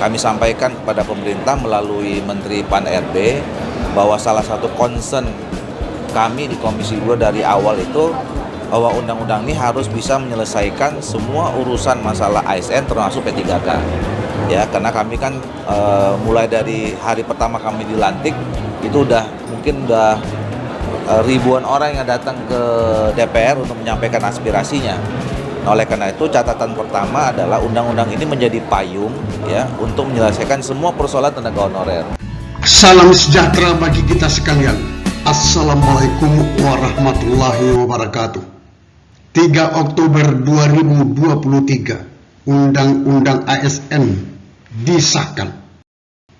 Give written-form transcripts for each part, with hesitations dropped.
kami sampaikan kepada pemerintah melalui Menteri Pan-RB bahwa salah satu concern kami di Komisi 2 dari awal itu bahwa undang-undang ini harus bisa menyelesaikan semua urusan masalah ASN termasuk P3K. Ya, karena kami kan mulai dari hari pertama kami dilantik itu mungkin udah ribuan orang yang datang ke DPR untuk menyampaikan aspirasinya. Nah, oleh karena itu catatan pertama adalah undang-undang ini menjadi payung ya untuk menyelesaikan semua persoalan tenaga honorer. Salam sejahtera bagi kita sekalian. Assalamualaikum warahmatullahi wabarakatuh. 3 Oktober 2023, Undang-Undang ASN disahkan.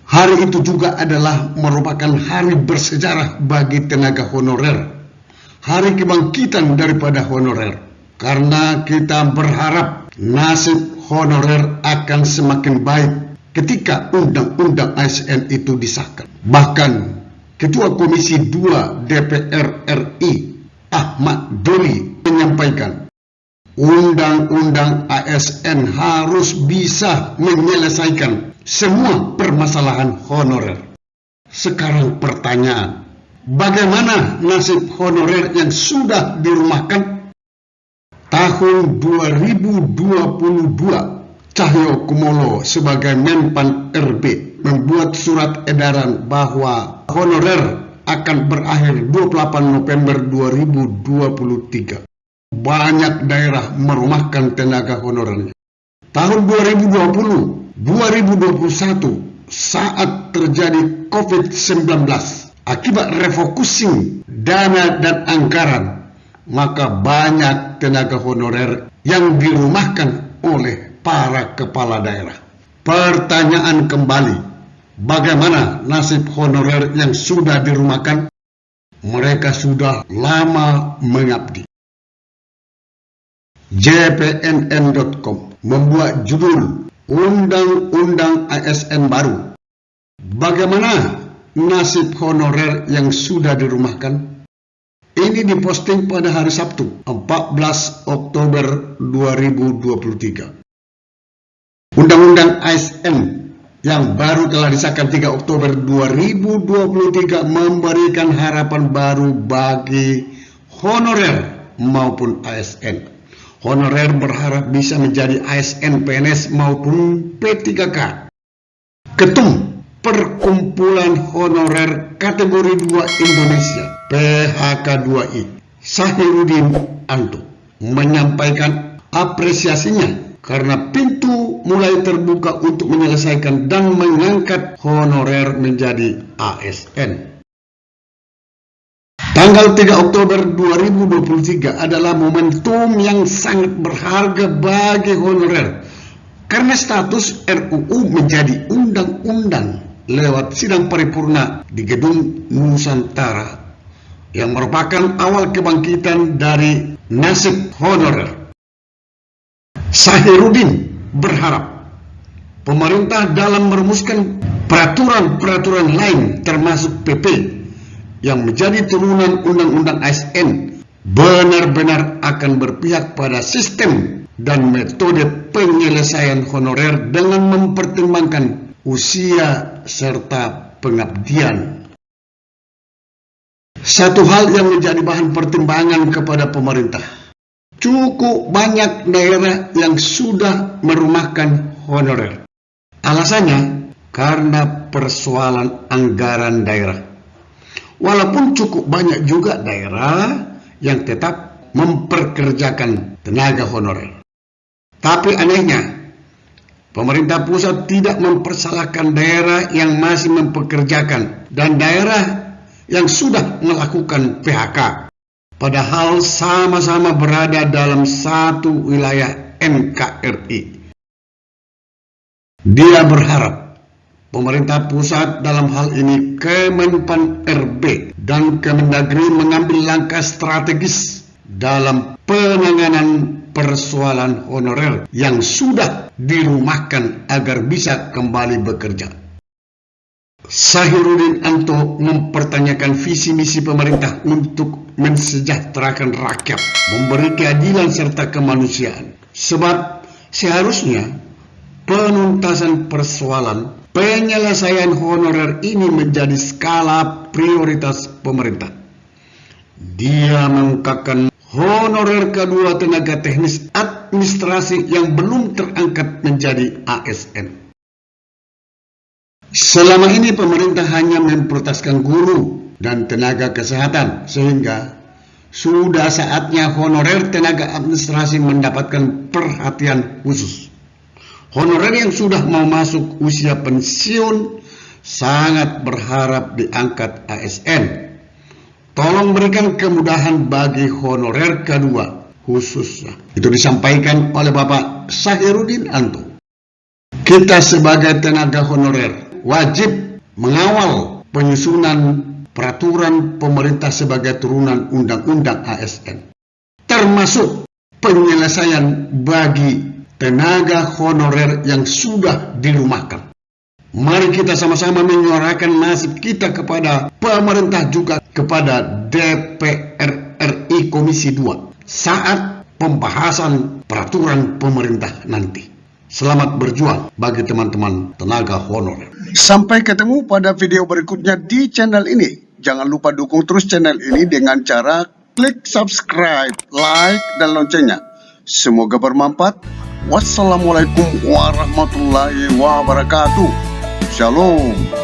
Hari itu juga adalah merupakan hari bersejarah bagi tenaga honorer. Hari kebangkitan daripada honorer. Karena kita berharap nasib honorer akan semakin baik ketika Undang-Undang ASN itu disahkan. Bahkan Ketua Komisi 2 DPR RI Ahmad Doli menyampaikan Undang-Undang ASN harus bisa menyelesaikan semua permasalahan honorer. Sekarang pertanyaan, bagaimana nasib honorer yang sudah dirumahkan? Tahun 2022, Cahyo Kumolo sebagai Menpan RB membuat surat edaran bahwa honorer akan berakhir 28 November 2023. Banyak daerah merumahkan tenaga honorernya. Tahun 2020, 2021 saat terjadi COVID-19 akibat refocusing dana dan anggaran, maka banyak tenaga honorer yang dirumahkan oleh para kepala daerah. Pertanyaan kembali, bagaimana nasib honorer yang sudah dirumahkan? Mereka sudah lama mengabdi. JPNN.com membuat judul Undang-Undang ASN baru. Bagaimana nasib honorer yang sudah dirumahkan? Ini diposting pada hari Sabtu, 14 Oktober 2023. Undang-Undang ASN yang baru telah disahkan 3 Oktober 2023 memberikan harapan baru bagi honorer maupun ASN. Honorer berharap bisa menjadi ASN, PNS maupun P3K. Ketum Perkumpulan Honorer Kategori 2 Indonesia PHK2I Sahirudin Anto menyampaikan apresiasinya karena pintu mulai terbuka untuk menyelesaikan dan mengangkat honorer menjadi ASN. Tanggal 3 Oktober 2023 adalah momentum yang sangat berharga bagi honorer karena status RUU menjadi undang-undang lewat sidang paripurna di Gedung Nusantara yang merupakan awal kebangkitan dari nasib honorer. Sahirudin berharap pemerintah dalam merumuskan peraturan-peraturan lain termasuk PP yang menjadi turunan Undang-Undang ASN benar-benar akan berpihak pada sistem dan metode penyelesaian honorer dengan mempertimbangkan usia serta pengabdian. Satu hal yang menjadi bahan pertimbangan kepada pemerintah, cukup banyak daerah yang sudah merumahkan honorer. Alasannya karena persoalan anggaran daerah. Walaupun cukup banyak juga daerah yang tetap memperkerjakan tenaga honorer. Tapi anehnya, pemerintah pusat tidak mempersalahkan daerah yang masih mempekerjakan dan daerah yang sudah melakukan PHK. Padahal sama-sama berada dalam satu wilayah NKRI. Dia berharap pemerintah pusat dalam hal ini Kemenpan RB dan Kemendagri mengambil langkah strategis dalam penanganan persoalan honorer yang sudah dirumahkan agar bisa kembali bekerja. Sahirudin Anto mempertanyakan visi misi pemerintah untuk mensejahterakan rakyat, memberi keadilan serta kemanusiaan. Sebab seharusnya penuntasan persoalan penyelesaian honorer ini menjadi skala prioritas pemerintah. Dia mengungkapkan honorer kedua tenaga teknis administrasi yang belum terangkat menjadi ASN. Selama ini pemerintah hanya memprioritaskan guru dan tenaga kesehatan, sehingga sudah saatnya honorer tenaga administrasi mendapatkan perhatian khusus. Honorer yang sudah mau masuk usia pensiun sangat berharap diangkat ASN. Tolong berikan kemudahan bagi honorer kedua khususnya. Itu disampaikan oleh Bapak Sahirudin Anto. Kita sebagai tenaga honorer wajib mengawal penyusunan peraturan pemerintah sebagai turunan undang-undang ASN, termasuk penyelesaian bagi tenaga honorer yang sudah dirumahkan. Mari kita sama-sama menyuarakan nasib kita kepada pemerintah, juga kepada DPR RI Komisi 2 saat pembahasan peraturan pemerintah nanti. Selamat berjuang bagi teman-teman tenaga honorer. Sampai ketemu pada video berikutnya di channel ini. Jangan lupa dukung terus channel ini dengan cara klik subscribe, like, dan loncengnya. Semoga bermanfaat. Wassalamualaikum warahmatullahi wabarakatuh. Shalom.